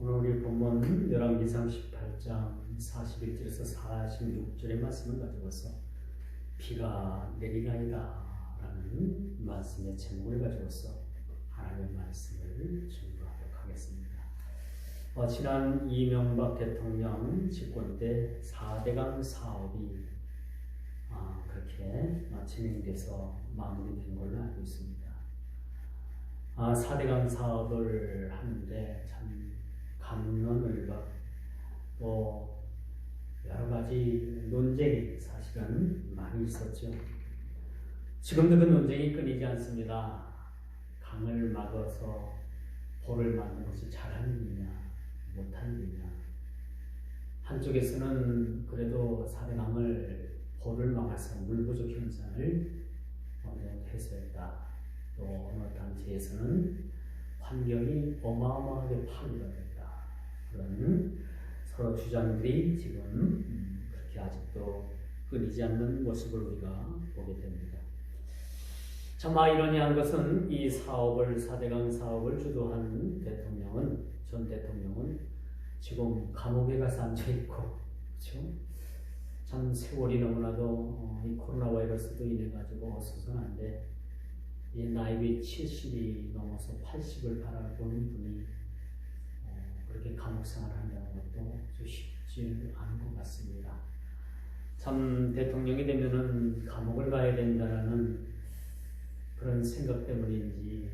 오늘 우리 본문 열왕기상 18장 41절에서 46절의 말씀을 가지고서 비가 내리나이다 라는 말씀의 제목을 가지고서 하나님의 말씀을 증거하도록 하겠습니다. 지난 이명박 대통령 집권 때 4대강 사업이 그렇게 진행돼서 마무리된 걸로 알고 있습니다. 4대강 사업을 하는데 참 감론을박 또 여러 가지 논쟁이 사실은 많이 있었죠. 지금도 그 논쟁이 끊이지 않습니다. 강을 막아서 보를 막는 것이 잘하는 일이냐 못하는 일이냐. 한쪽에서는 그래도 4대강을 보를 막아서 물 부족 현상을 어느 정도 해소했다. 또 어느 단체에서는 환경이 어마어마하게 파괴가 됐다. 그런 서로 주장들이 지금 그렇게 아직도 끊이지 않는 모습을 우리가 보게 됩니다. 참 아이러니한 것은 이 사업을 4대강 사업을 주도하는 전 대통령은 지금 감옥에 가서 앉아 있고, 그렇죠? 참 세월이 너무나도 이 코로나 바이러스도 인해 가지고 어수선한데 이 나이가 70이 넘어서 80을 바라보는 분이 그렇게 감옥 생활을 한다는 것도 쉽지 않은 것 같습니다. 참 대통령이 되면은 감옥을 가야 된다는 그런 생각 때문인지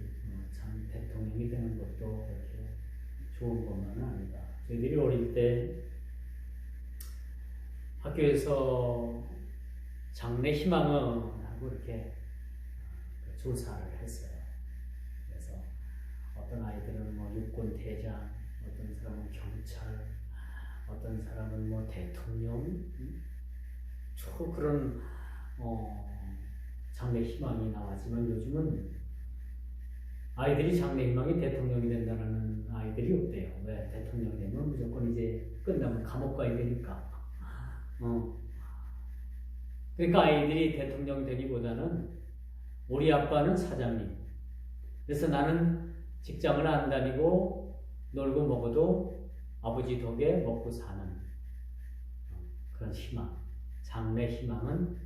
참 대통령이 되는 것도 그렇게 좋은 것만은 아니다. 저희들이 어릴 때 학교에서 장래 희망은 하고 이렇게 조사를 했어요. 그래서 어떤 아이들은 육군 대장, 어떤 사람은 경찰, 어떤 사람은 대통령, 그런 장래 희망이 나왔지만 요즘은 아이들이 장래 희망이 대통령이 된다는 아이들이 없대요. 왜? 대통령이 되면 무조건 이제 끝나면 감옥 가야 되니까. 그러니까 아이들이 대통령 되기보다는 우리 아빠는 사장님. 그래서 나는 직장을 안 다니고 놀고 먹어도 아버지 덕에 먹고 사는 그런 희망. 장래 희망은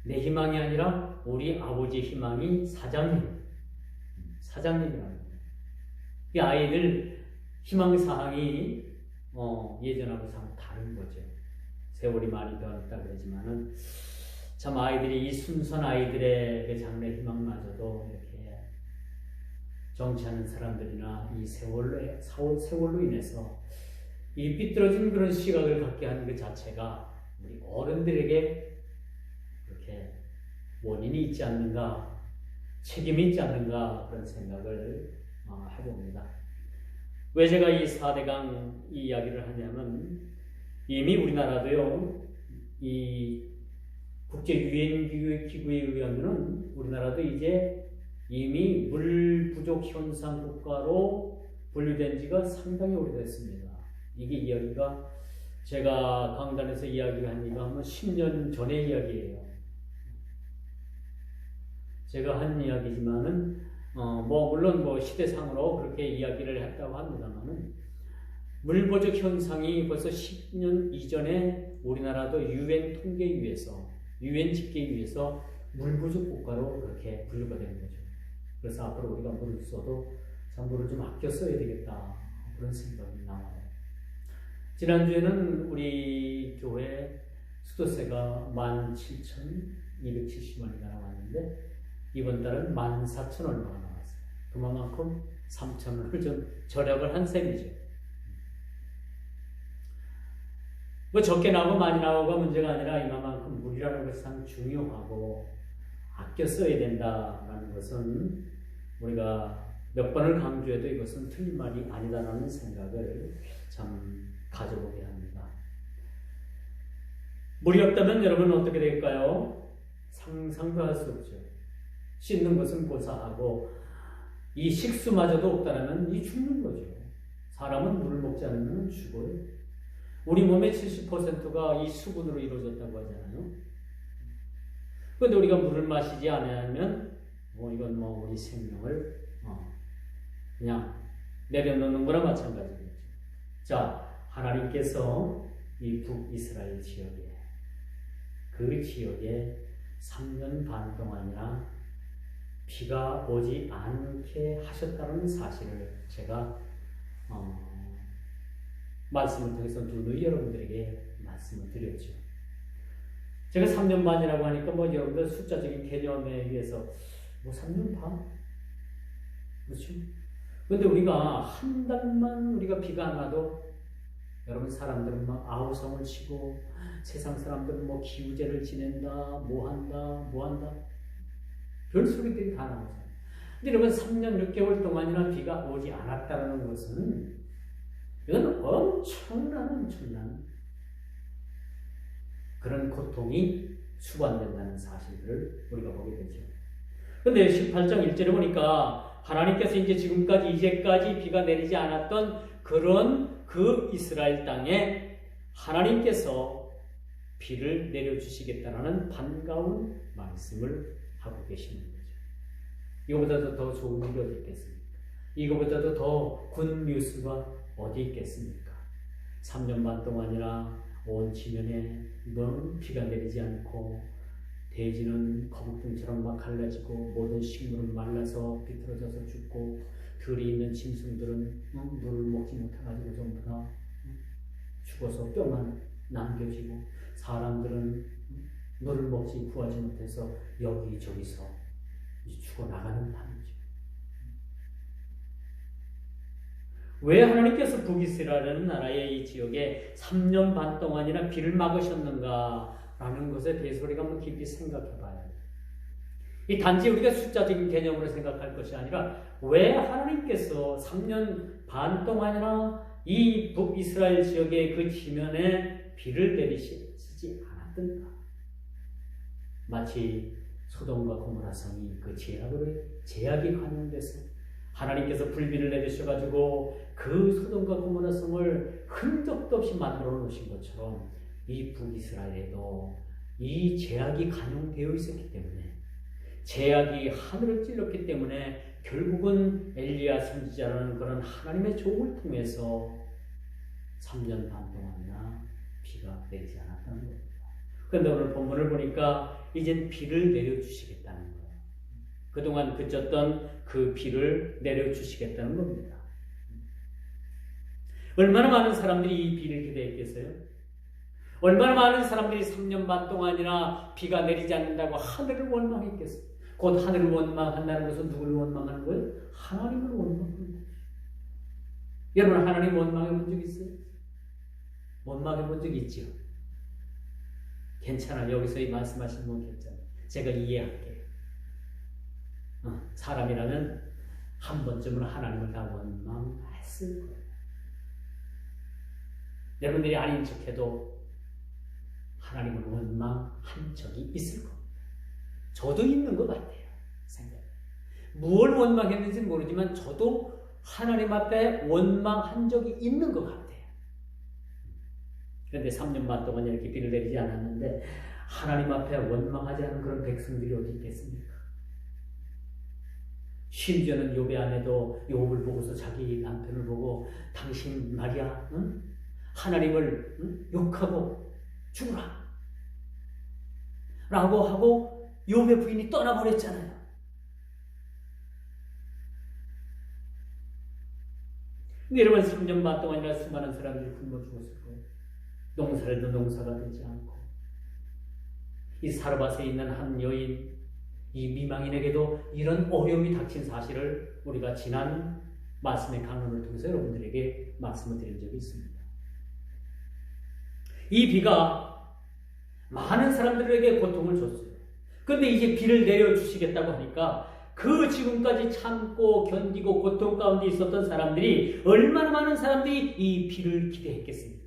내 희망이 아니라 우리 아버지 희망이 사장님이라는 거예요. 이 아이들 희망사항이 예전하고 참 다른 거죠. 세월이 많이 변했다 그러지만은 참 아이들이 이 순수한 아이들의 그 장래 희망마저도 이렇게 정치하는 사람들이나 이 세월로 인해서 이 삐뚤어진 그런 시각을 갖게 하는 그 자체가 우리 어른들에게 그렇게 원인이 있지 않는가, 책임이 있지 않는가 그런 생각을 해봅니다. 왜 제가 이 4대강 이 이야기를 하냐면 이미 우리나라도요 이 국제유엔기구에 의하면은 우리나라도 이제 이미 물 부족 현상 국가로 분류된 지가 상당히 오래됐습니다. 이게 이야기가 제가 강단에서 이야기를 한 지가 한 10년 전의 이야기예요. 제가 한 이야기지만은 물론 시대상으로 그렇게 이야기를 했다고 합니다만은 물 부족 현상이 벌써 10년 이전에 우리나라도 유엔 통계위에서 유엔 집계위에서 물 부족 국가로 그렇게 분류가 되는 거죠. 그래서 앞으로 우리가 물을 써도 참 물을 좀 아껴 써야 되겠다 그런 생각이 나와요. 지난주에는 우리 교회 수도세가 17,270원이나 나왔는데 이번 달은 14,000원 얼마가 나왔어요. 그만큼 3,000원을 좀 절약을 한 셈이죠. 적게 나오고 많이 나오고가 문제가 아니라 이만큼 물이라는 것이 참 중요하고 아껴 써야 된다라는 것은 우리가 몇 번을 강조해도 이것은 틀린 말이 아니다라는 생각을 참 가져보게 합니다. 물이 없다면 여러분은 어떻게 될까요? 상상도 할 수 없죠. 씻는 것은 고사하고 이 식수마저도 없다면 이 죽는 거죠. 사람은 물을 먹지 않으면 죽어요. 우리 몸의 70%가 이 수분으로 이루어졌다고 하잖아요. 그런데 우리가 물을 마시지 않으면 이건 우리 생명을 그냥 내려놓는 거나 마찬가지겠죠. 자, 하나님께서 이 북이스라엘 지역에, 그 지역에 3년 반 동안이나 비가 오지 않게 하셨다는 사실을 제가 말씀을 통해서 누누이 여러분들에게 말씀을 드렸죠. 제가 3년 반이라고 하니까 뭐 여러분들 숫자적인 개념에 의해서 뭐 3년 반? 그렇죠? 근데 우리가 한 달만 우리가 비가 안 와도 여러분 사람들은 막 아우성을 치고 세상 사람들은 뭐 기우제를 지낸다, 뭐 한다 별 소리들이 다 나오잖아요. 근데 여러분 3년 6개월 동안이나 비가 오지 않았다는 것은 이건 엄청난 그런 고통이 수반된다는 사실들을 우리가 보게 되죠. 근데 18장 1절에 보니까 하나님께서 이제까지 비가 내리지 않았던 그런 그 이스라엘 땅에 하나님께서 비를 내려주시겠다는 반가운 말씀을 하고 계시는 거죠. 이거보다도 더 좋은 일이 어디 있겠습니까? 이거보다도 더 굿 뉴스가 어디 있겠습니까? 3년 반 동안이나 온 지면에 너무 비가 내리지 않고 대지는 거북등처럼 막 갈라지고 모든 식물은 말라서 비틀어져서 죽고 들이 있는 짐승들은 물을 먹지 못해가지고 전부 다 죽어서 뼈만 남겨지고 사람들은 물을 먹지 구하지 못해서 여기저기서 죽어나가는 밤이죠. 왜 하나님께서 북이스라엘이라는 나라의 이 지역에 3년 반 동안이나 비를 막으셨는가 라는 것에 대해서 우리가 한번 깊이 생각해 봐야 돼요. 이 단지 우리가 숫자적인 개념으로 생각할 것이 아니라 왜 하나님께서 3년 반 동안이나 이 북이스라엘 지역의 그 지면에 비를 내리시지 않았던가. 마치 소돔과 고모라 성이 그 제약이 관용돼서 하나님께서 불비를 내리셔가지고 그 소돔과 고모라 성을 흔적도 없이 만들어 놓으신 것처럼 이 북이스라엘에도 이 제약이 간용되어 있었기 때문에 제약이 하늘을 찔렀기 때문에 결국은 엘리야 선지자라는 그런 하나님의 종을 통해서 3년 반 동안이나 비가 내리지 않았다는 겁니다. 그런데 오늘 본문을 보니까 이젠 비를 내려주시겠다는 거예요. 그동안 그쳤던 그 비를 내려주시겠다는 겁니다. 얼마나 많은 사람들이 이 비를 기대했겠어요? 얼마나 많은 사람들이 3년 반 동안이나 비가 내리지 않는다고 하늘을 원망했겠어요? 곧 하늘을 원망한다는 것은 누구를 원망하는 거예요? 하나님을 원망하는 거예요. 여러분 하나님 원망해 본 적 있어요? 원망해 본 적 있죠? 괜찮아. 여기서 이 말씀하시는 건 괜찮아. 제가 이해할게요. 사람이라면 한 번쯤은 하나님을 다 원망했을 거예요. 여러분들이 아닌 척해도 하나님을 원망한 적이 있을 겁니다. 저도 있는 것 같아요. 생각에. 무엇을 원망했는지 모르지만 저도 하나님 앞에 원망한 적이 있는 것 같아요. 그런데 3년 반 동안 이렇게 비를 내리지 않았는데 하나님 앞에 원망하지 않은 그런 백성들이 어디 있겠습니까? 심지어는 욥의 아내도 욥을 보고서 자기 남편을 보고 당신 말이야 하나님을 욕하고 죽으라 라고 하고 욥의 부인이 떠나버렸잖아요. 근데 여러분 3년 반 동안이나 수많은 사람들이 굶어 죽었을 거예요. 농사를 해도 농사가 되지 않고 이 사르밧에 있는 한 여인 이 미망인에게도 이런 어려움이 닥친 사실을 우리가 지난 말씀의 강론을 통해서 여러분들에게 말씀을 드린 적이 있습니다. 이 비가 많은 사람들에게 고통을 줬어요. 그런데 이제 비를 내려주시겠다고 하니까 그 지금까지 참고 견디고 고통 가운데 있었던 사람들이 얼마나 많은 사람들이 이 비를 기대했겠습니까?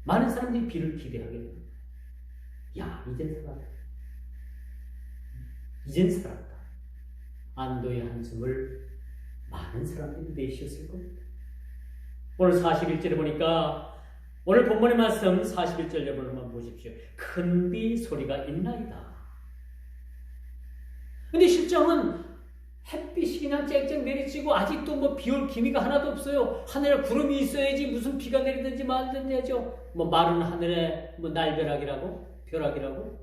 많은 사람들이 비를 기대하게 됩니다. 야, 이젠 살았다. 이젠 살았다. 안도의 한숨을 많은 사람들이 내쉬었을 겁니다. 오늘 41절에 보니까 오늘 본문의 말씀 41절 여러분만 보십시오. 큰 비 소리가 있나이다. 근데 실정은 햇빛이 그냥 쨍쨍 내리치고 아직도 뭐 비 올 기미가 하나도 없어요. 하늘에 구름이 있어야지 무슨 비가 내리든지 말든지 하죠. 뭐 마른 하늘에 뭐 날벼락이라고 벼락이라고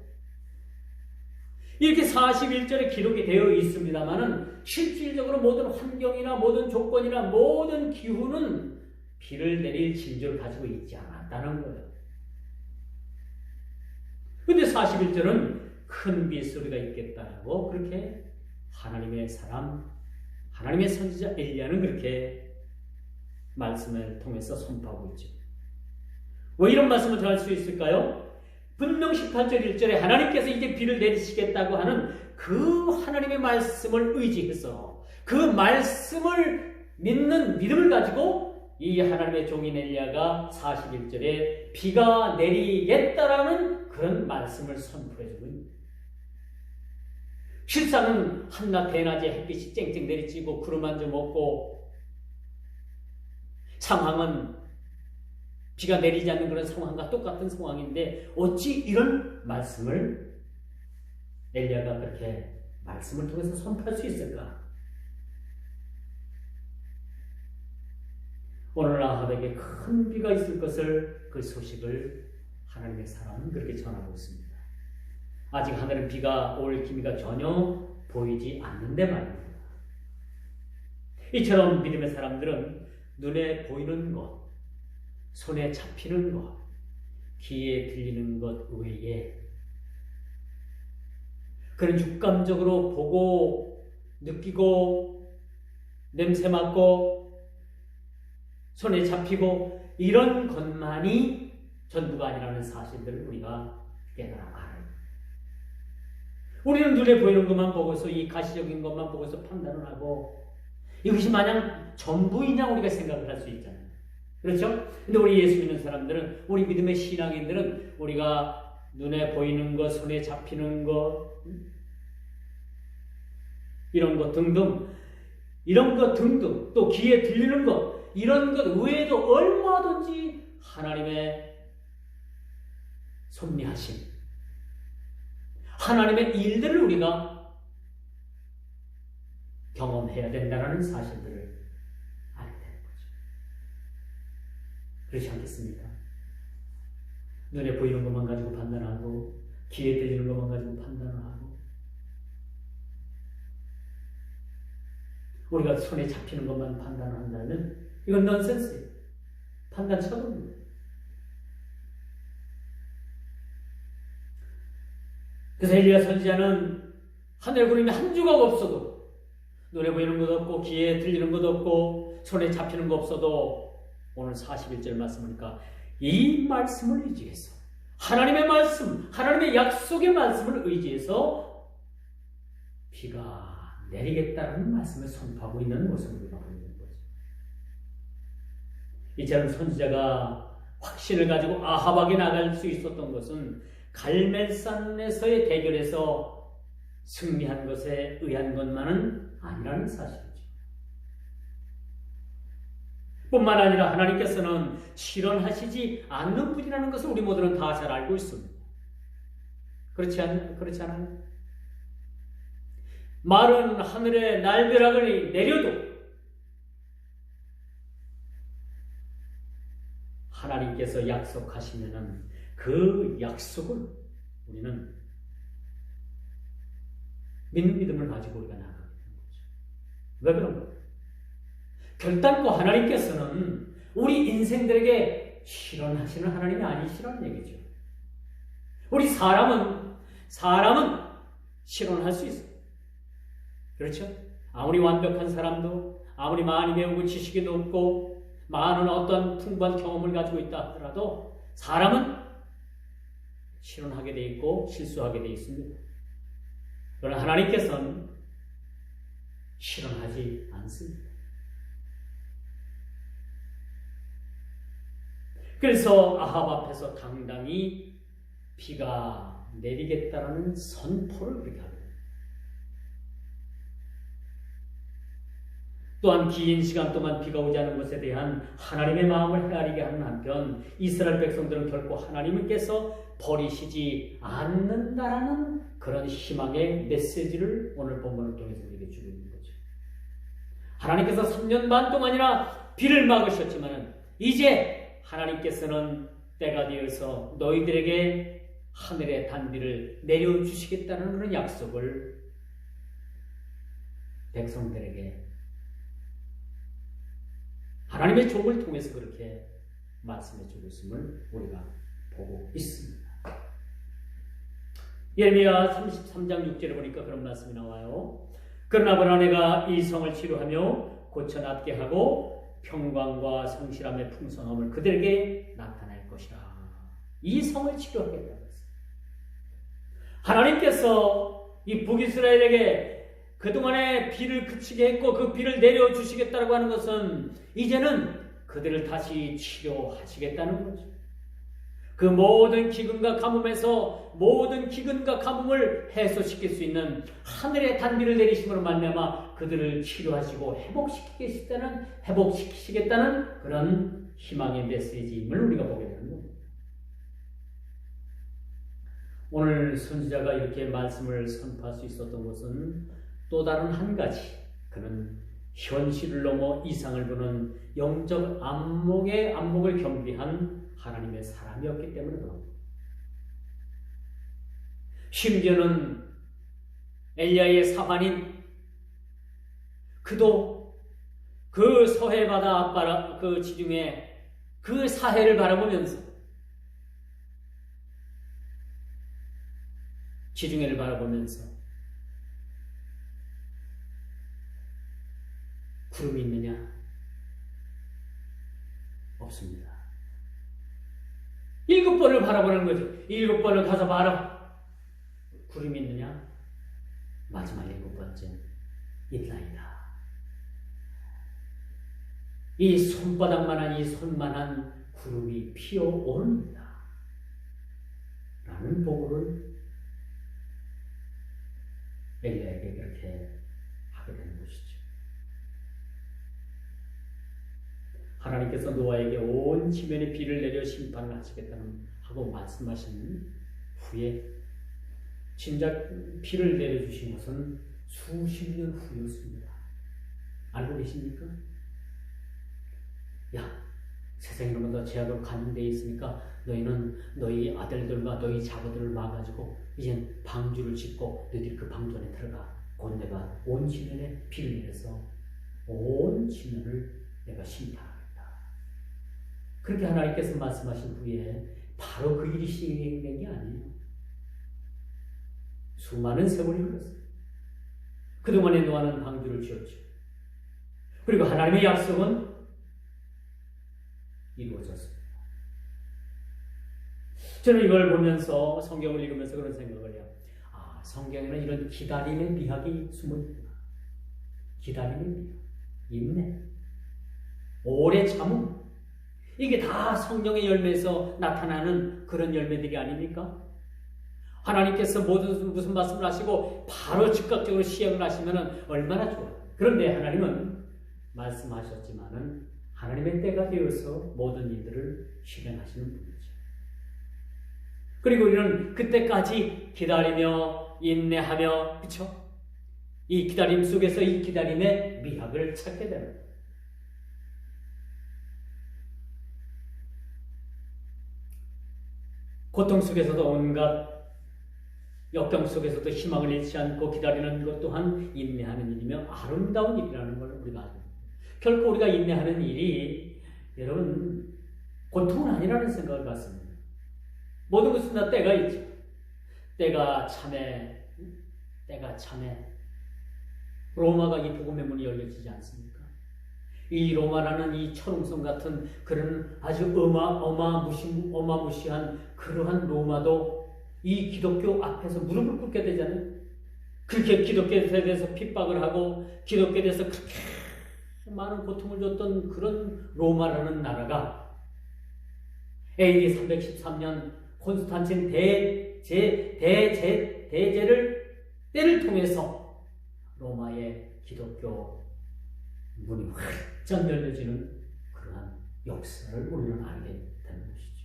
이렇게 41절에 기록이 되어 있습니다만은 실질적으로 모든 환경이나 모든 조건이나 모든 기후는 비를 내릴 징조를 가지고 있지 않았다는 거예요. 근데 41절은 큰 빗소리가 있겠다라고 그렇게 하나님의 사람, 하나님의 선지자 엘리야는 그렇게 말씀을 통해서 선포하고 있죠. 왜 이런 말씀을 할 수 있을까요? 분명 18절 1절에 하나님께서 이제 비를 내리시겠다고 하는 그 하나님의 말씀을 의지해서 그 말씀을 믿는 믿음을 가지고 이 하나님의 종인 엘리야가 41절에 비가 내리겠다라는 그런 말씀을 선포해주고 있습니다. 실상은 한낮 대낮에 햇빛이 쨍쨍 내리치고 구름 한 점 없고 상황은 비가 내리지 않는 그런 상황과 똑같은 상황인데 어찌 이런 말씀을 엘리야가 그렇게 말씀을 통해서 선포할 수 있을까? 오늘 아합에게 큰 비가 있을 것을 그 소식을 하나님의 사람은 그렇게 전하고 있습니다. 아직 하늘은 비가 올 기미가 전혀 보이지 않는데 말입니다. 이처럼 믿음의 사람들은 눈에 보이는 것, 손에 잡히는 것, 귀에 들리는 것 외에 그런 육감적으로 보고 느끼고 냄새 맡고 손에 잡히고 이런 것만이 전부가 아니라는 사실들을 우리가 깨달아 알아요. 우리는 눈에 보이는 것만 보고서 이 가시적인 것만 보고서 판단을 하고 이것이 마냥 전부이냐 우리가 생각을 할 수 있잖아요. 그렇죠? 근데 우리 예수 믿는 사람들은, 우리 믿음의 신앙인들은 우리가 눈에 보이는 것, 손에 잡히는 것, 이런 것 등등, 또 귀에 들리는 것, 이런 것 외에도 얼마든지 하나님의 섭리하심, 하나님의 일들을 우리가 경험해야 된다는 사실들을 알게 되는 거죠. 그렇지 않겠습니까? 눈에 보이는 것만 가지고 판단하고 귀에 들리는 것만 가지고 판단을 하고 우리가 손에 잡히는 것만 판단을 한다면 이건 넌센스예요. 판단 처분입니다. 그래서 엘리야 선지자는 하늘 구름이 한 조각 없어도, 눈에 보이는 것도 없고 귀에 들리는 것도 없고 손에 잡히는 것 없어도 오늘 41절 말씀이니까 이 말씀을 의지해서, 하나님의 말씀, 하나님의 약속의 말씀을 의지해서 비가 내리겠다는 말씀을 선포하고 있는 모습을 우리가 보는 거죠. 이처럼 선지자가 확신을 가지고 아합에게 나갈 수 있었던 것은 갈멜산에서의 대결에서 승리한 것에 의한 것만은 아니라는 사실이죠. 뿐만 아니라 하나님께서는 실현하시지 않는 분이라는 것을 우리 모두는 다 잘 알고 있습니다. 그렇지 않아요? 마른 하늘에 날벼락을 내려도 하나님께서 약속하시면은 그 약속을 우리는 믿는 믿음을 가지고 우리가 나가게 되는 거죠. 왜 그런가? 결단코 하나님께서는 우리 인생들에게 실현하시는 하나님이 아니시라는 얘기죠. 우리 사람은 실현할 수 있어요. 그렇죠? 아무리 완벽한 사람도, 아무리 많이 배우고 지식이 높고 많은 어떤 풍부한 경험을 가지고 있다 하더라도 사람은 실현하게 돼 있고 실수하게 돼 있습니다. 그러나 하나님께서는 실현하지 않습니다. 그래서 아합 앞에서 당당히 비가 내리겠다라는 선포를 그렇게 합니다. 또한 긴 시간 동안 비가 오지 않은 것에 대한 하나님의 마음을 헤아리게 하는 한편 이스라엘 백성들은 결코 하나님께서 버리시지 않는다라는 그런 희망의 메시지를 오늘 본문을 통해서 우리에게 주고 있는 거죠. 하나님께서 3년 반 동안이나 비를 막으셨지만 이제 하나님께서는 때가 되어서 너희들에게 하늘의 단비를 내려주시겠다는 그런 약속을 백성들에게 하나님의 종을 통해서 그렇게 말씀해 주고 있음을 우리가 보고 있습니다. 예레미야 33장 6절에 보니까 그런 말씀이 나와요. 그러나 내가 이 성을 치료하며 고쳐낫게 하고 평강과 성실함의 풍성함을 그들에게 나타낼 것이라. 이 성을 치료하겠다고 했어요. 하나님께서 이 북이스라엘에게 그동안에 비를 그치게 했고 그 비를 내려주시겠다고 하는 것은 이제는 그들을 다시 치료하시겠다는 거죠. 그 모든 기근과 가뭄에서 모든 기근과 가뭄을 해소시킬 수 있는 하늘의 단비를 내리심으로 말미암아 그들을 치료하시고 회복시키시겠다는 그런 희망의 메시지임을 우리가 보게 되는 겁니다. 오늘 선지자가 이렇게 말씀을 선포할 수 있었던 것은 또 다른 한 가지, 그는 현실을 넘어 이상을 보는 영적 안목을 겸비한 하나님의 사람이었기 때문에 그렇습니다. 심지어는 엘리야의 사환인 그도 그 서해바다 앞바라 그 지중해 그 사해를 바라보면서 지중해를 바라보면서 구름이 있느냐? 없습니다. 7번을 바라보는 거죠. 7번을 가서 봐라. 구름이 있느냐? 마지막 7번째 있나이다. 이 손바닥만한 이 손만한 구름이 피어오릅니다. 라는 보고를 엘리야에게 그렇게 하게 되는 것이죠. 하나님께서 노아에게 온 지면에 비를 내려 심판을 하시겠다는 하고 말씀하신 후에 진작 비를 내려주신 것은 수십 년 후였습니다. 알고 계십니까? 야, 세상이 너무나 제약으로 감염되어 있으니까 너희는 너희 아들들과 너희 자녀들을 막아가지고 이젠 방주를 짓고 너희들이 그 방주 안에 들어가. 곧 내가 온 지면에 비를 내려서 온 지면을 내가 심판하겠다. 그렇게 하나님께서 말씀하신 후에 바로 그 일이 시행된 게 아니에요. 수많은 세월이 흘렀어요. 그동안에 노아는 방주를 지었죠. 그리고 하나님의 약속은 이루어졌습니다. 저는 이걸 보면서 성경을 읽으면서 그런 생각을 해요. 아, 성경에는 이런 기다림의 미학이 숨어있구나. 기다림의 미학, 인내, 오래 참음. 이게 다 성령의 열매에서 나타나는 그런 열매들이 아닙니까? 하나님께서 무슨 말씀을 하시고 바로 즉각적으로 시행을 하시면 얼마나 좋아요. 그런데 하나님은 말씀하셨지만은 하나님의 때가 되어서 모든 일들을 실행하시는 분이죠. 그리고 우리는 그때까지 기다리며 인내하며, 그렇죠? 이 기다림 속에서 이 기다림의 미학을 찾게 됩니다. 고통 속에서도 온갖 역경 속에서도 희망을 잃지 않고 기다리는 것 또한 인내하는 일이며 아름다운 일이라는 걸 우리가 알고 있습니다. 결코 우리가 인내하는 일이 여러분 고통은 아니라는 생각을 갖습니다. 모든 것은 다 때가 있죠. 때가 참에 로마가 이 복음의 문이 열려지지 않습니까? 이 로마라는 이 철옹성 같은 그런 아주 어마무시한 그러한 로마도 이 기독교 앞에서 무릎을 꿇게 되잖아요. 그렇게 기독교에 대해서 핍박을 하고 기독교에 대해서 그렇게 많은 고통을 줬던 그런 로마라는 나라가 AD 313년 콘스탄틴 때를 통해서 로마의 기독교 문이 활짝 열려지는 그러한 역사를 우리는 알게 되는 것이죠.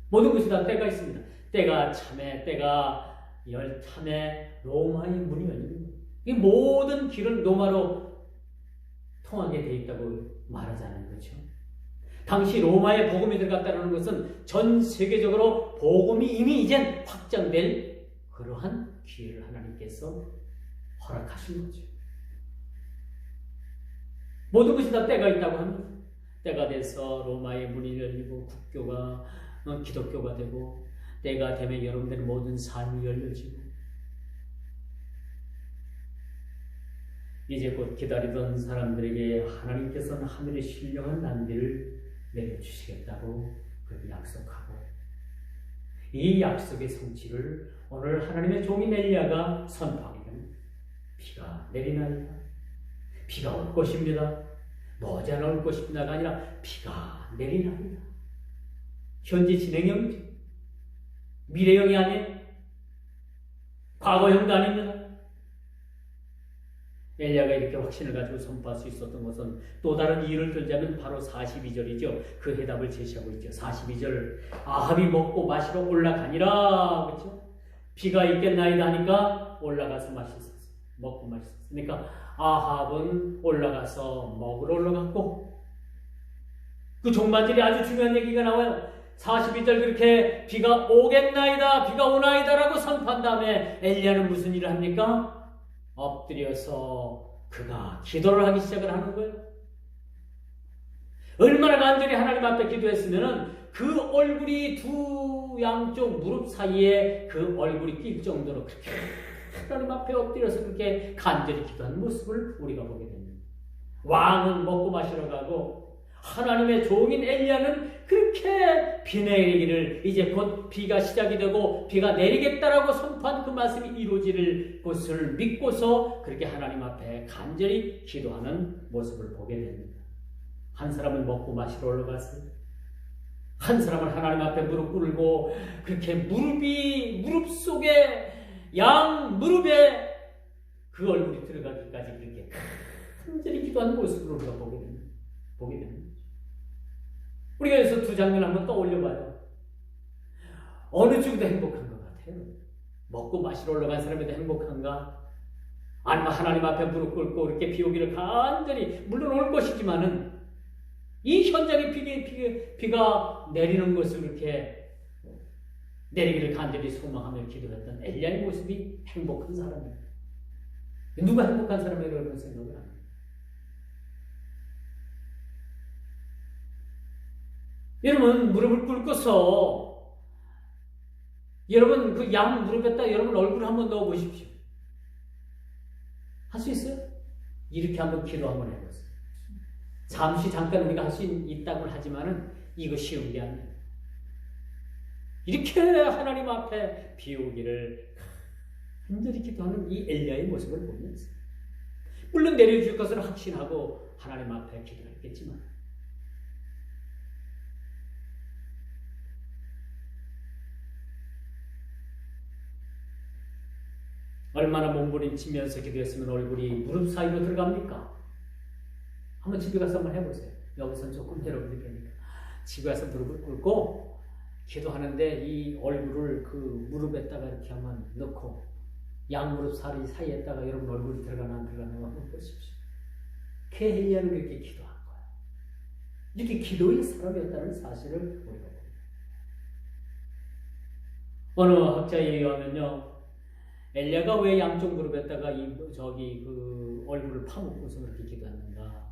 모든 것이 다 때가 있습니다. 때가 참에, 때가 열참에 로마의 문이 열립니다. 이 모든 길은 로마로 통하게 돼 있다고 말하잖아요. 그렇죠? 당시 로마에 복음이 들어갔다는 것은 전 세계적으로 복음이 이미 이젠 확장될 그러한 기회를 하나님께서 허락하신 거죠. 모든 것이 다 때가 있다고 합니다. 때가 돼서 로마의 문이 열리고 국교가 기독교가 되고, 때가 되면 여러분들의 모든 삶이 열려지고, 이제 곧 기다리던 사람들에게 하나님께서는 하늘의 신령한 난비를 내려주시겠다고 그렇게 약속하고, 이 약속의 성취를 오늘 하나님의 종인 엘리야가 선포하게 됩니다. 비가 내리나이다. 비가 올 것입니다. 머지않아 올 것입니다가 아니라 비가 내리나이다. 현재 진행형이죠. 미래형이 아니에요. 과거형도 아닙니다. 엘리야가 이렇게 확신을 가지고 선포할 수 있었던 것은 또 다른 이유를 들자면 바로 42절이죠. 그 해답을 제시하고 있죠. 42절, 아합이 먹고 마시러 올라가니라. 그렇죠? 비가 있겠나이다 하니까 올라가서 마셨어요. 먹고 마셨어요. 그러니까 아합은 올라가서 먹으러 올라갔고, 그 종반절이 아주 중요한 얘기가 나와요. 42절 그렇게 비가 오겠나이다, 비가 오나이다 라고 선포한 다음에 엘리야는 무슨 일을 합니까? 엎드려서 그가 기도를 하기 시작을 하는 거예요. 얼마나 간절히 하나님 앞에 기도했으면은 그 얼굴이 두 양쪽 무릎 사이에 그 얼굴이 낄 정도로 그렇게 하나님 앞에 엎드려서 그렇게 간절히 기도하는 모습을 우리가 보게 됩니다. 왕은 먹고 마시러 가고, 하나님의 종인 엘리야는 그렇게 비 내리기를, 이제 곧 비가 시작이 되고 비가 내리겠다라고 선포한 그 말씀이 이루어질 것을 믿고서 그렇게 하나님 앞에 간절히 기도하는 모습을 보게 됩니다. 한 사람은 먹고 마시러 올라갔어요. 한 사람은 하나님 앞에 무릎 꿇고 그렇게 무릎 속에 양 무릎에 그 얼굴이 들어가기까지 그렇게 간절히 기도하는 모습을 우리가 보게 됩니다. 우리가 여기서 두 장면을 한번 떠올려봐요. 어느 쪽이 더 행복한 것 같아요? 먹고 마시러 올라간 사람이 더 행복한가? 아니면 하나님 앞에 무릎 꿇고 이렇게 비 오기를 간절히, 물론 올 것이지만은 이 현장에 비가 내리는 것을 이렇게 내리기를 간절히 소망하며 기도했던 엘리야의 모습이 행복한 사람이에요. 누가 행복한 사람이라고 여러분 생각을 합니다. 여러분 무릎을 꿇고서 여러분 그 양 무릎에다 여러분 얼굴을 한번 넣어 보십시오. 할 수 있어요? 이렇게 한번 기도 한번 해보세요. 잠깐 우리가 할 수 있다고 하지만은 이거 쉬운 게 아니에요. 이렇게 하나님 앞에 비 오기를 간절히 기도하는 이 엘리야의 모습을 보면서, 물론 내려줄 것을 확신하고 하나님 앞에 기도했겠지만, 얼마나 몸부림치면서 기도했으면 얼굴이 무릎 사이로 들어갑니까? 한번 집에 가서 한번 해보세요. 여기서는 조금 여러분이 되니까. 집에 가서 무릎을 꿇고 기도하는데 이 얼굴을 그 무릎에다가 이렇게 한번 넣고 양무릎 사이에다가 여러분 얼굴이 들어가나 안 들어가나 한번 보십시오. 엘리야는 그렇게 기도한 거예요. 이렇게 기도의 사람이었다는 사실을 우리가 봅니다. 어느 학자에 의하면요, 엘리야가 왜 양쪽 무릎에다가 그 얼굴을 파묻고서 그렇게 기도했는가?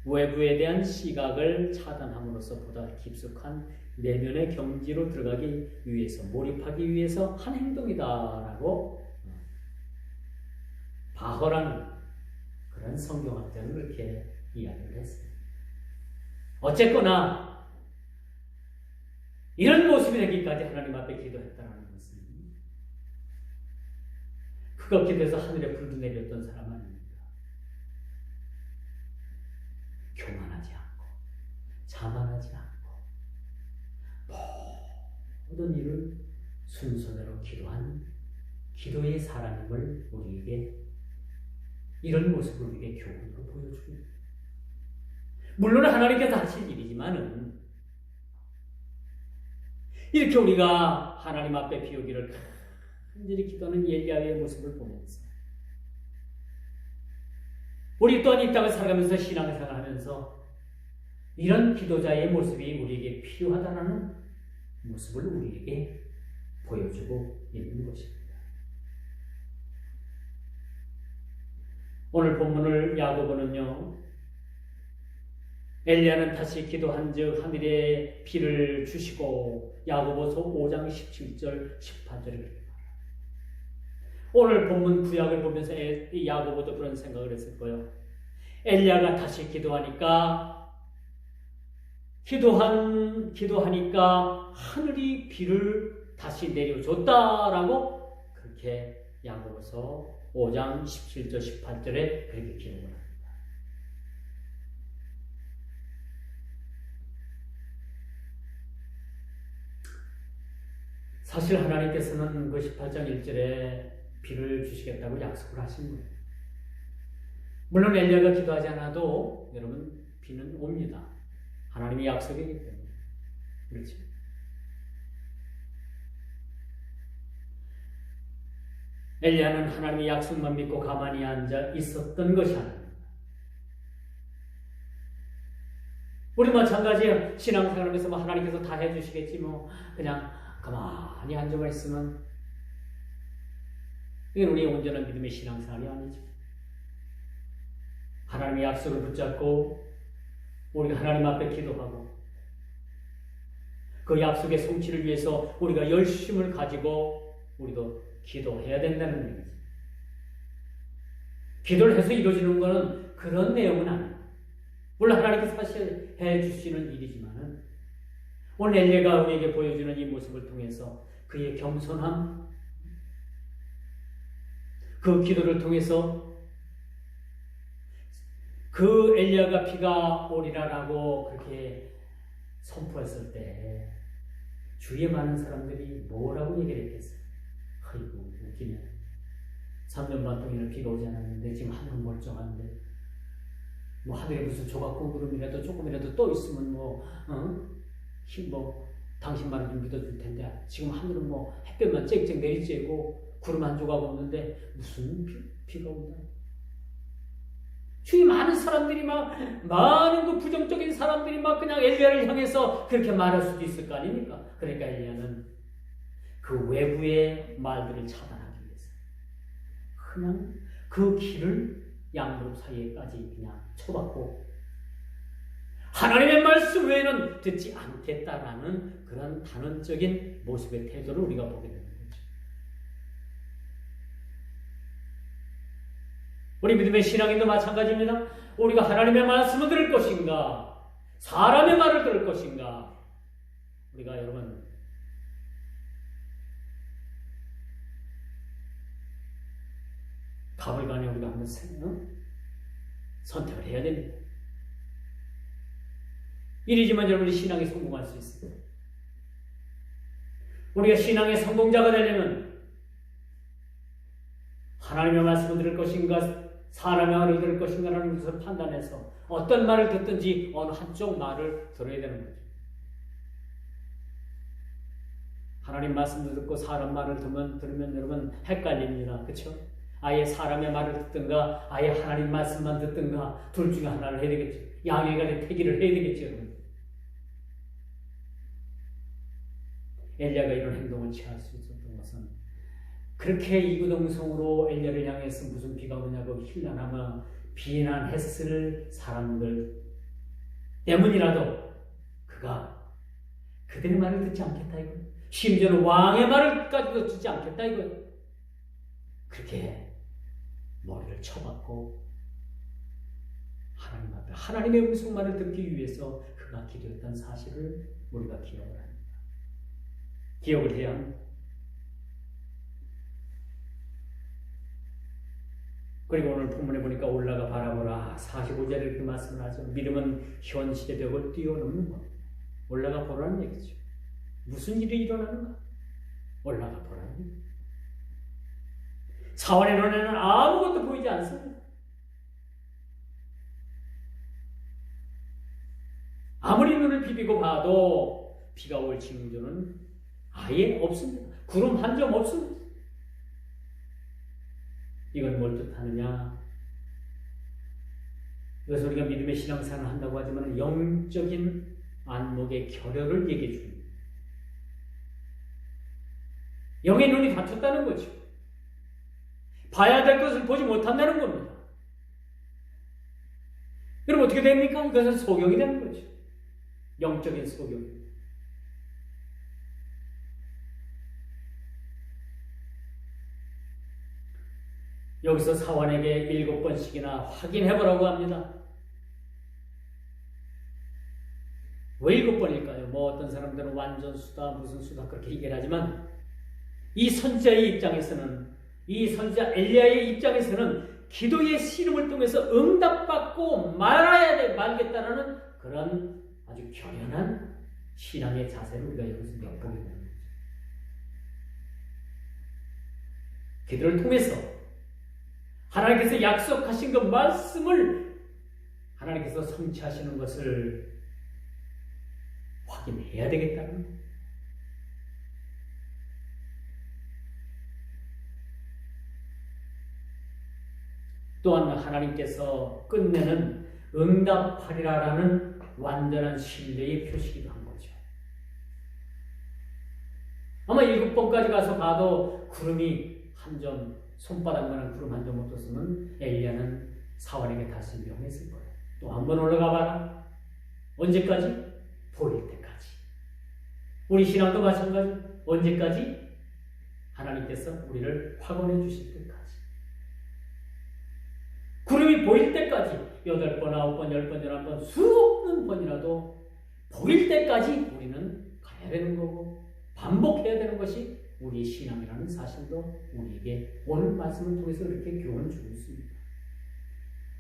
외부에 대한 시각을 차단함으로써 보다 깊숙한 내면의 경지로 들어가기 위해서, 몰입하기 위해서 한 행동이다라고 바허라는 그런 성경학자는 그렇게 이야기를 했어요. 어쨌거나 이런 모습이 되기까지 하나님 앞에 기도했다는 것은 그가 기도해서 하늘에 불도 내렸던 사람 아닙니까? 교만하지 않고 자만하지 않고 모든 일을 순서대로 기도한 기도의 사람임을 우리에게, 이런 모습을 우리에게 교훈으로 보여줍니다. 물론 하나님께서 하실 일이지만은 이렇게 우리가 하나님 앞에 비 오기를 간절히 기도하는 엘리야의 모습을 보면서 우리 또한 이 땅을 살아가면서 신앙생활을 하면서 이런 기도자의 모습이 우리에게 필요하다는 모습을 우리에게 보여주고 있는 것입니다. 오늘 본문을 야고보는요, 엘리야는 다시 기도한즉 하늘에 비를 주시고, 야고보서 5장 17절 18절에 그렇게 말합니다. 오늘 본문 구약을 보면서 야고보도 그런 생각을 했을 거예요. 엘리야가 다시 기도하니까 하늘이 비를 다시 내려줬다라고 그렇게 야고보서 5장 17절 18절에 그렇게 기록을 합니다. 사실 하나님께서는 그 18장 1절에 비를 주시겠다고 약속을 하신 거예요. 물론 엘리야가 기도하지 않아도 여러분 비는 옵니다. 하나님의 약속이기 때문에. 그렇죠? 엘리야는 하나님의 약속만 믿고 가만히 앉아 있었던 것이 아닙니다. 우리 마찬가지예요. 신앙생활하면서 하나님께서 다 해주시겠지 그냥 가만히 앉아만 있으면 이건 우리의 온전한 믿음의 신앙생활이 아니죠. 하나님의 약속을 붙잡고 우리가 하나님 앞에 기도하고 그 약속의 성취를 위해서 우리가 열심을 가지고 우리도 기도해야 된다는 얘기죠. 기도를 해서 이루어지는 것은 그런 내용은 아니에요. 물론 하나님께서 사실 해주시는 일이지만은 오늘 엘리야가 우리에게 보여주는 이 모습을 통해서 그의 겸손함, 그 기도를 통해서 그 엘리야가 비가 오리라라고 그렇게 선포했을 때 주위에 많은 사람들이 뭐라고 얘기를 했겠어요? 아이고 웃기네. 3년 반 동안은 비가 오지 않았는데 지금 하늘은 멀쩡한데 하늘에 무슨 조각구 구름이라도 조금이라도 떠 있으면 당신만은 좀 믿어줄 텐데 지금 하늘은 햇볕만 쨍쨍 내리쬐고 구름 한 조각 없는데 무슨 비가 온다. 주위 많은 사람들이 많은 그 부정적인 사람들이 그냥 엘리야를 향해서 그렇게 말할 수도 있을 거 아닙니까? 그러니까 엘리야는 그 외부의 말들을 차단하기 위해서 그냥 그 길을 양무릎 사이에까지 그냥 쳐박고 하나님의 말씀 외에는 듣지 않겠다라는 그런 단언적인 모습의 태도를 우리가 보게 되는 거죠. 우리 믿음의 신앙인도 마찬가지입니다. 우리가 하나님의 말씀을 들을 것인가, 사람의 말을 들을 것인가. 우리가 여러분 가불간에 우리가 한번 선택을 해야 됩니다. 이리지만 여러분이 신앙에 성공할 수 있습니다. 우리가 신앙의 성공자가 되려면 하나님의 말씀을 들을 것인가 사람의 말을 들을 것인가라는 것을 판단해서 어떤 말을 듣든지 어느 한쪽 말을 들어야 되는 거죠. 하나님 말씀을 듣고 사람 말을 들으면 여러분 헷갈립니다. 그렇죠? 아예 사람의 말을 듣든가 아예 하나님 말씀만 듣든가 둘 중에 하나를 해야 되겠죠. 양해간의 택일을 해야 되겠죠. 여러분. 엘리야가 이런 행동을 취할 수 있었던 것은 그렇게 이구동성으로 엘리야를 향해서 무슨 비가 오냐고 힐난하며 비난했을 사람들 때문이라도 그가 그들의 말을 듣지 않겠다 이거예요. 심지어는 왕의 말을까지도 듣지 않겠다 이거예요. 그렇게 머리를 쳐박고 하나님 앞에 하나님의 음성만을 듣기 위해서 그가 기도했던 사실을 우리가 기억을 합니다. 기억을 해야 합니다. 그리고 오늘 본문에 보니까 올라가 바라보라 45절에 이렇게 말씀을 하죠. 믿음은 현실의 벽을 뛰어넘는 겁니다. 올라가 보라는 얘기죠. 무슨 일이 일어나는가? 올라가 보라는 얘기죠. 사원의 눈에는 아무것도 보이지 않습니다. 아무리 눈을 비비고 봐도 비가 올 징조는 아예 없습니다. 구름 한 점 없습니다. 이건 뭘 뜻하느냐? 그래서 우리가 믿음의 신앙생활을 한다고 하지만 영적인 안목의 결여를 얘기해 줍니다. 영의 눈이 닫혔다는 거죠. 봐야 될 것을 보지 못한다는 겁니다. 그럼 어떻게 됩니까? 이것은 소경이 되는 거죠. 영적인 소경입니다. 여기서 사환에게 7번씩이나 확인해보라고 합니다. 왜 7번일까요? 뭐 어떤 사람들은 완전 수다, 무슨 수다 그렇게 얘기를 하지만 이 선지자의 입장에서는, 이 선지자 엘리야의 입장에서는 기도의 씨름을 통해서 응답받고 말겠다라는 그런 아주 결연한 신앙의 자세를 우리가 여기서 엿보게 되는 거죠. 기도를 통해서 하나님께서 약속하신 그 말씀을 하나님께서 성취하시는 것을 확인해야 되겠다는 거예요. 또한 하나님께서 끝내는 응답하리라라는 완전한 신뢰의 표시기도 한 거죠. 아마 7번까지 가도 구름이 한 점, 손바닥만한 구름 한 점 없었으면 엘리야는 사환에게 다시 명했을 거예요. 또 한 번 올라가 봐라. 언제까지? 보일 때까지. 우리 신앙도 마찬가지. 언제까지? 하나님께서 우리를 확언해 주실 때까지. 구름이 보일 때까지 8번, 9번, 10번, 11번 수없는 번이라도 보일 때까지 우리는 가야 되는 거고 반복해야 되는 것이 우리 신앙이라는 사실도 우리에게 오늘 말씀을 통해서 이렇게 교훈을 주고 있습니다.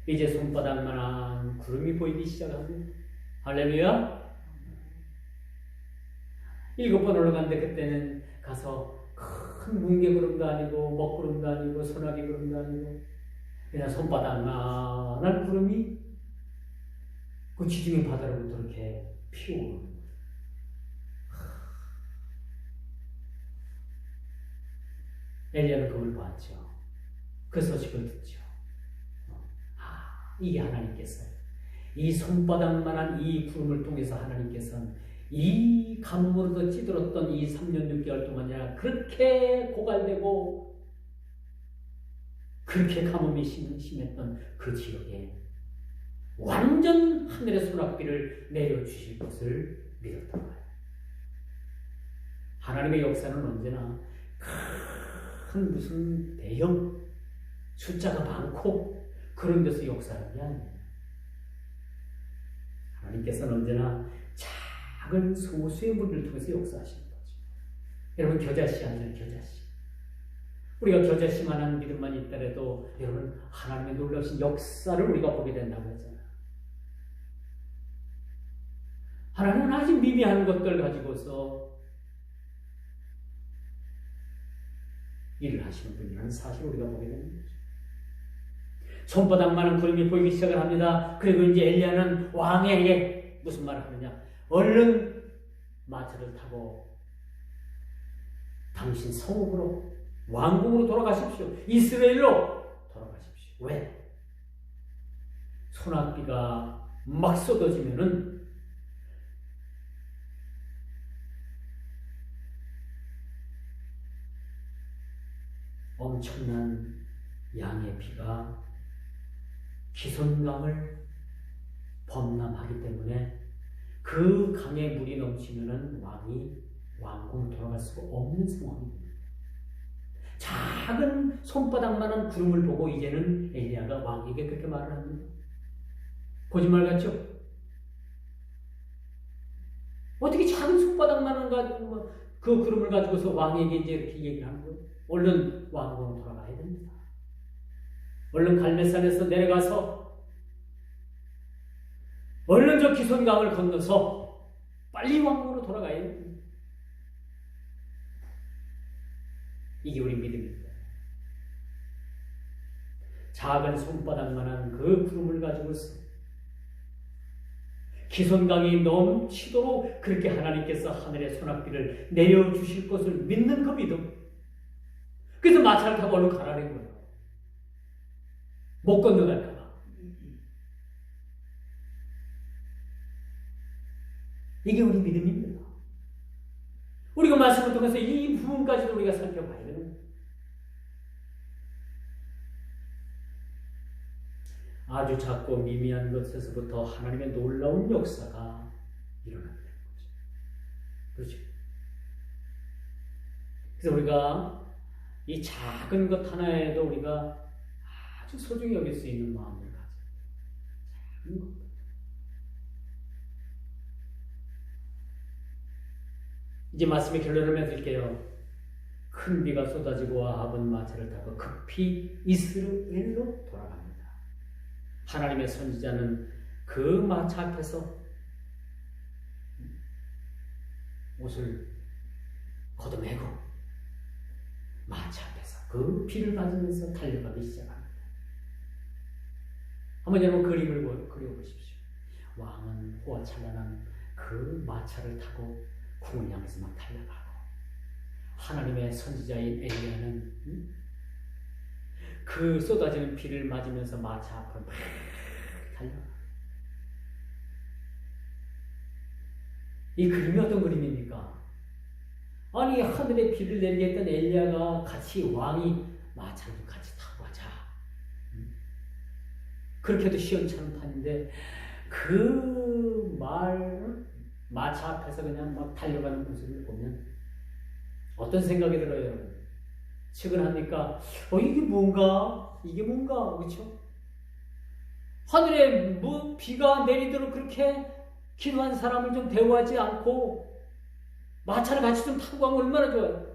이제 손바닥만한 구름이 보이기 시작합니다. 할렐루야. 7번 올라갔는데 그때는 가서 큰 뭉게구름도 아니고 먹구름도 아니고 소나기 구름도 아니고 그냥 손바닥만한 구름이 그 지중해 바다로부터 이렇게 피어오는 거예요. 엘리야는 그걸 봤죠. 그 소식을 듣죠. 이게 하나님께서 이 손바닥만한 이 구름을 통해서 하나님께서는 이 가뭄으로도 찌들었던 이 3년 6개월 동안이나 그렇게 고갈되고 그렇게 가뭄이 심했던 그 지역에 완전 하늘의 소낙비를 내려주실 것을 믿었던 거예요. 하나님의 역사는 언제나 큰 무슨 대형 숫자가 많고 그런 데서 역사하는 게 아니에요. 하나님께서는 언제나 작은 소수의 무리를 통해서 역사하시는 거죠. 여러분 겨자씨 아니죠? 겨자씨. 우리가 겨자씨만한 믿음만 있더라도 여러분 하나님의 놀라우신 역사를 우리가 보게 된다고 했잖아요. 하나님은 아주 미미한 것들 가지고서 일을 하시는 분이라는 사실을 우리가 보게 되는 거죠. 손바닥만한 구름이 보이기 시작을 합니다. 그리고 이제 엘리야는 왕에게 무슨 말을 하느냐? 얼른 마차를 타고 당신 성읍으로 왕궁으로 돌아가십시오. 이스라엘로 돌아가십시오. 왜? 소낙비가 막 쏟아지면은 엄청난 양의 피가 기손강을 범람하기 때문에 그 강에 물이 넘치면은 왕이 왕궁으로 돌아갈 수가 없는 상황입니다. 작은 손바닥만한 구름을 보고 이제는 엘리야가 왕에게 그렇게 말을 합니다. 거짓말 같죠? 어떻게 작은 손바닥만한 그 구름을 가지고서 왕에게 이제 이렇게 얘기를 하는 거예요? 얼른 왕궁으로 돌아가야 됩니다. 얼른 갈멜산에서 내려가서 얼른 저 기손강을 건너서 빨리 왕궁으로 돌아가야 됩니다. 이게 우리 믿음입니다. 작은 손바닥만한 그 구름을 가지고서 기손강이 넘치도록 그렇게 하나님께서 하늘의 소낙비를 내려주실 것을 믿는 그 믿음. 그래서 마차를 타고 얼른 가라는 거예요. 못 건너갈까봐. 이게 우리 믿음입니다. 우리가 말씀을 통해서 이 부분까지도 우리가 살펴봐야 되는 거예요. 아주 작고 미미한 것에서부터 하나님의 놀라운 역사가 일어나게 되는 거죠. 그렇죠? 그래서 우리가 이 작은 것 하나에도 우리가 아주 소중히 여길 수 있는 마음을 가져요. 작은 것. 이제 말씀의 결론을 맺을게요. 큰 비가 쏟아지고 아합은 마차를 타고 급히 이스라엘로 돌아갑니다. 하나님의 선지자는 그 마차 앞에서 옷을 걷어매고 마차 앞에서 그 비를 맞으면서 달려가기 시작합니다. 한번 여러분 그림을 그려보십시오. 왕은 호화찬란한 그 마차를 타고 궁을 향해서 막 달려가고, 하나님의 선지자인 엘리야는 그 쏟아지는 비를 맞으면서 마차 앞을 막 달려가. 이 그림이 어떤 그림입니까? 아니, 하늘에 비를 내리게 했던 엘리야가 같이 왕이 마차를 같이 타고 가자. 그렇게도 시원찮다는데 그 마차 앞에서 그냥 막 달려가는 모습을 보면 어떤 생각이 들어요, 여러분? 측은합니까? 이게 뭔가? 그렇죠? 하늘에 뭐 비가 내리도록 그렇게 기도한 사람을 좀 대우하지 않고 마차를 같이 좀 타고 가면 얼마나 좋아요.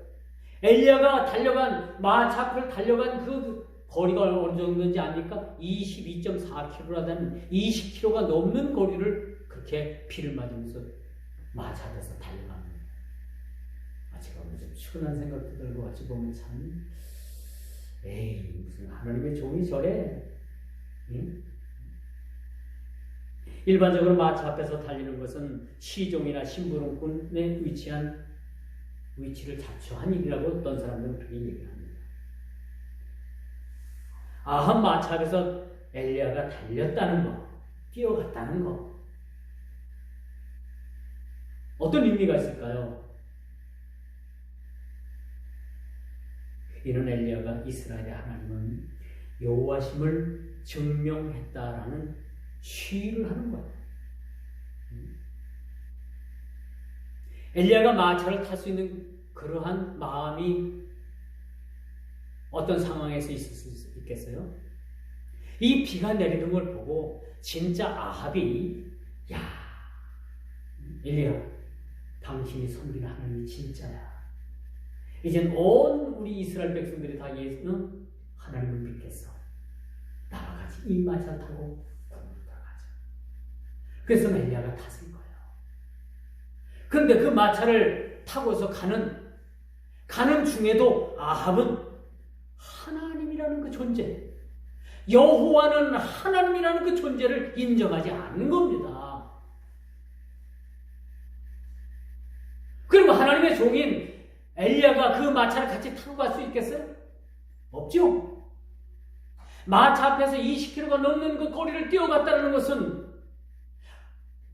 엘리야가 달려간 마차 앞을 달려간 그 거리가 어느 정도인지 아닙니까? 22.4km라는 20km가 넘는 거리를 그렇게 비를 맞으면서 마차 앞에서 달려가는 거예요. 제가 좀 추근한 생각도 들고 같이 보면 참, 에이, 무슨 하나님의 종이 저래? 응? 일반적으로 마차 앞에서 달리는 것은 시종이나 심부름꾼에 위치한 위치를 자초한 일이라고 어떤 사람들은 그렇게 얘기를 합니다. 아합 마차 앞에서 엘리야가 달렸다는 거, 뛰어갔다는 거, 어떤 의미가 있을까요? 이는 엘리야가 이스라엘의 하나님은 여호와심을 증명했다라는 시위를 하는 거예요. 엘리야가 마차를 탈 수 있는 그러한 마음이 어떤 상황에서 있을 수 있겠어요? 이 비가 내리는 걸 보고 진짜 아합이, 야, 엘리야, 당신이 섬기는 하나님이 진짜야. 이젠 온 우리 이스라엘 백성들이 다 예수는 하나님을 믿겠어. 나와 같이 이 마차를 타고 궁으로 들어가자. 그래서 엘리야가 탔을 거예요. 그런데 그 마차를 타고서 가는 중에도 아합은 하나님이라는 그 존재, 여호와는 하나님이라는 그 존재를 인정하지 않는 겁니다. 그럼 하나님의 종인 엘리야가 그 마차를 같이 타고 갈 수 있겠어요? 없죠. 마차 앞에서 20km가 넘는 그 거리를 뛰어갔다는 것은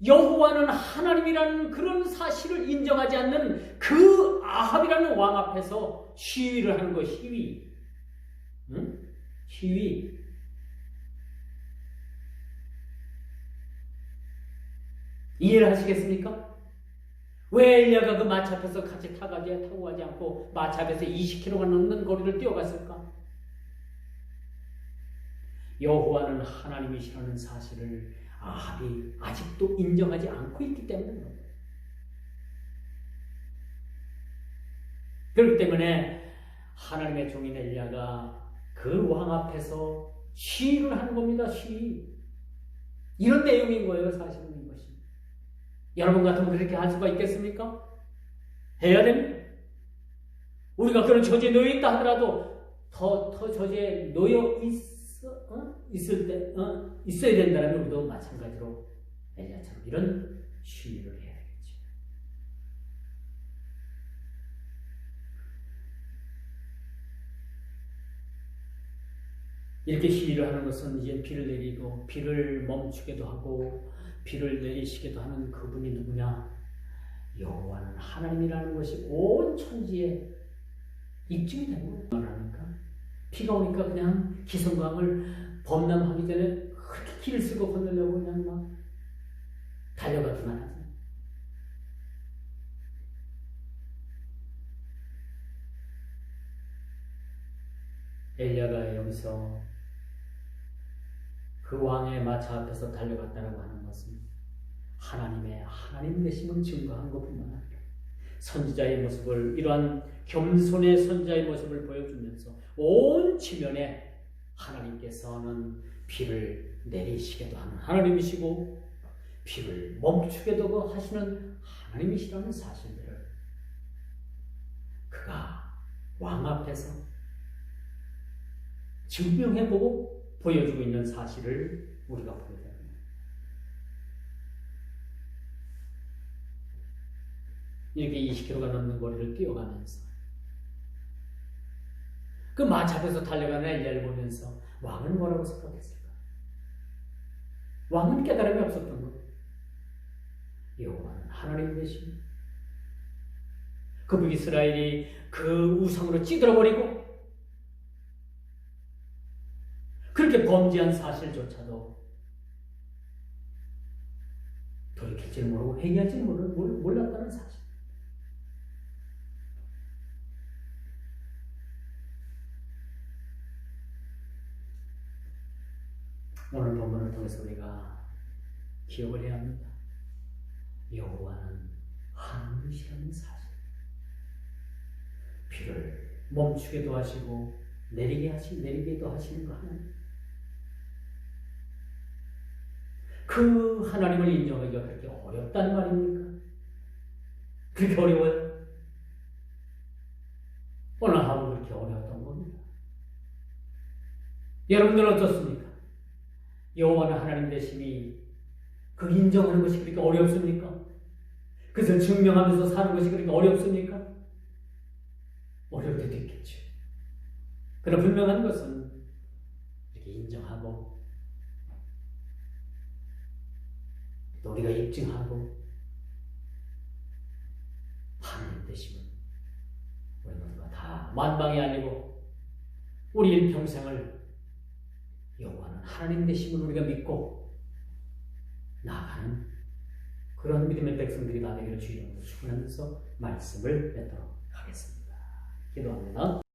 여호와는 하나님이라는 그런 사실을 인정하지 않는 그 아합이라는 왕 앞에서 시위를 하는 거, 시위. 응? 시위. 이해를 하시겠습니까? 왜 엘리야가 그 마차 앞에서 같이 타고 가지 않고 마차 앞에서 20km가 넘는 거리를 뛰어갔을까? 여호와는 하나님이시라는 사실을 아합이 아직도 인정하지 않고 있기 때문입니다. 그렇기 때문에 하나님의 종인 엘리야가 그 왕 앞에서 시위를 하는 겁니다. 시위. 이런 내용인 거예요, 사실은 이것이. 여러분 같으면 그렇게 할 수가 있겠습니까? 해야 됩니다. 우리가 그런 처지에 놓여 있다 하더라도 더 처지에 놓여 있어야 된다면 우리도 마찬가지로 엘리야처럼 이런 시위를 해야 되겠죠. 이렇게 시위를 하는 것은 이제 비를 내리고 비를 멈추게도 하고 비를 내리시게도 하는 그분이 누구냐? 여호와는 하나님이라는 것이 온 천지에 입증이 되는 거예요. 그러니까 비가 오니까 그냥 기성강을 범람하기 전에 그렇게 길을 쓰고 건너려고 그냥 막 달려가기만 하죠. 엘리야가 여기서 그 왕의 마차 앞에서 달려갔다라고 하는 것은 하나님의 하나님 되심을 증거한 것뿐만 아니라 선지자의 모습을, 이러한 겸손의 선지자의 모습을 보여주면서 온 지면에 하나님께서는 비를 내리시게도 하는 하나님이시고 비를 멈추게도 하시는 하나님이시라는 사실들을 그가 왕 앞에서 증명해보고 보여주고 있는 사실을 우리가 보게 됩니다. 이렇게 20km가 넘는 거리를 뛰어가면서 그 마차에서 달려가는 엘리야를 보면서 왕은 뭐라고 생각했을까? 왕은 깨달음이 없었던 것. 여호와는 하나님 되시고 그 북이스라엘이 그 우상으로 찌들어버리고 그렇게 범죄한 사실조차도 돌이킬 줄 모르고 회개할 줄 몰랐다는 사실. 오늘 본문을 통해서 우리가 기억을 해야 합니다. 여호와는 하나님이시라는 사실. 비를 멈추게도 하시고 내리게도 하시는 그 하나님. 그 하나님을 인정하기가 그렇게 어렵단 말입니까? 그렇게 어려워요? 오늘 하루 그렇게 어려웠던 겁니다. 여러분들은 어떻습니까? 여호와는 하나님 되심이 그 인정하는 것이 그렇게 어렵습니까? 그래서 증명하면서 사는 것이 그렇게 어렵습니까? 어려울 때도 있겠죠. 그러나 분명한 것은 이렇게 인정하고 또 우리가 입증하고 하나님 되심은 우리 모두가 다 만방이 아니고 우리 일평생을 여호와는 하나님 되심을 우리가 믿고 나아가는 그런 믿음의 백성들이 다 되기를 주님으로 축원하면서 말씀을 맺도록 하겠습니다. 기도합니다.